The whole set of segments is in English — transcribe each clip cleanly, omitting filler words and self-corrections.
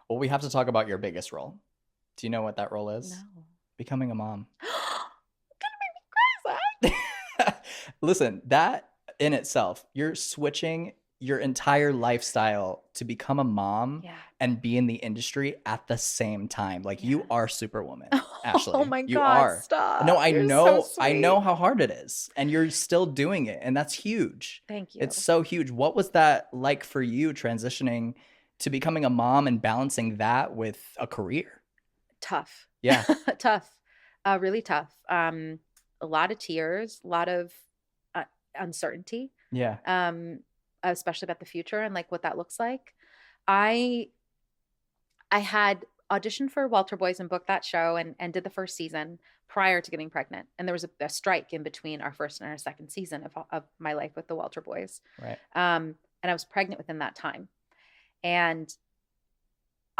Well, we have to talk about your biggest role. Do you know what that role is? No. Becoming a mom. Gonna make me crazy. Listen, that in itself, you're switching your entire lifestyle to become a mom Yeah. and be in the industry at the same time. Like you Yeah. are Superwoman, Oh Ashley. my You God, are. No, stop. You're so I know sweet. how hard it is, and you're still doing it, and that's huge. Thank It's you. so huge. What was that like for you transitioning to becoming a mom and balancing that with a career? Tough. Yeah. Tough. Really tough. A lot of tears, a lot of uh, uncertainty, Yeah. um, especially about the future and like what that looks like. I I had auditioned for Walter Boys and booked that show and did the first season prior to getting pregnant. And there was a strike in between our first and our second season of my life with the Walter Boys. Right. And I was pregnant within that time. And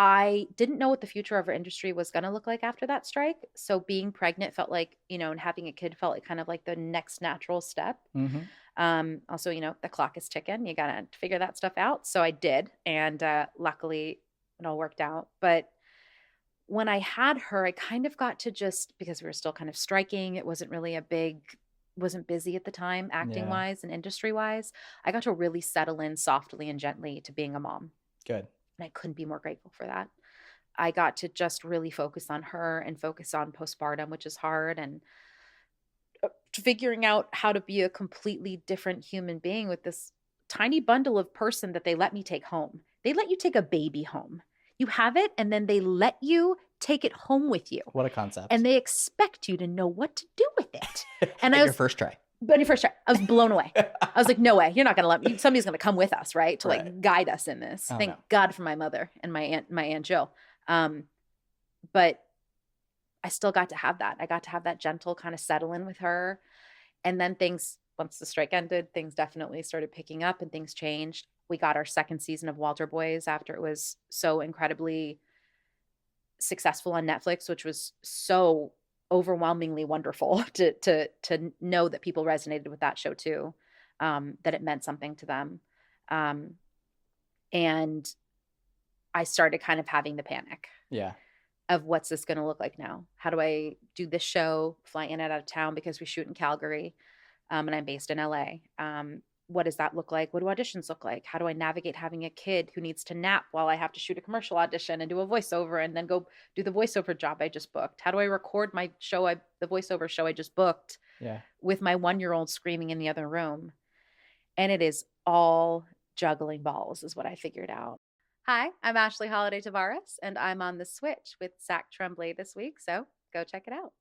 I didn't know what the future of our industry was going to look like after that strike. So being pregnant felt like, and having a kid felt like kind of like the next natural step. Mm-hmm. Also, the clock is ticking. You got to figure that stuff out. So I did. And luckily, it all worked out. But when I had her, I kind of got to just because we were still kind of striking, it wasn't really wasn't busy at the time, acting Yeah. wise and industry wise. I got to really settle in softly and gently to being a mom. Good. And I couldn't be more grateful for that. I got to just really focus on her and focus on postpartum, which is hard, and figuring out how to be a completely different human being with this tiny bundle of person that they let me take home. They let you take a baby home. You have it, and then they let you take it home with you. What a And concept. they expect you to know what to do with it. And At your first try. but first try, I was blown away. I was like, no way, you're not going to let me. Somebody's going to come with us, right? To Right. like guide us in this. Oh no. Thank God for my mother and my aunt Jill. But I still got to have that. I got to have that gentle kind of settle in with her. And then once the strike ended, things definitely started picking up and things changed. We got our second season of Walter Boys after it was so incredibly successful on Netflix, which was so overwhelmingly wonderful to know that people resonated with that show too, that it meant something to them. Um, and I started kind of having the panic Yeah. of what's this going to look like now? How do I do this show, fly in and out of town because we shoot in Calgary, and I'm based in LA. What does that look like? What do auditions look like? How do I navigate having a kid who needs to nap while I have to shoot a commercial audition and do a voiceover and then go do the voiceover job I just booked? How do I record my show, the voiceover show I just booked Yeah. with my 1-year-old screaming in the other room? And it is all juggling balls, is what I figured out. Hi, I'm Ashley Holliday Tavares, and I'm on The Switch with Zack Tremblay this week. So go check it out.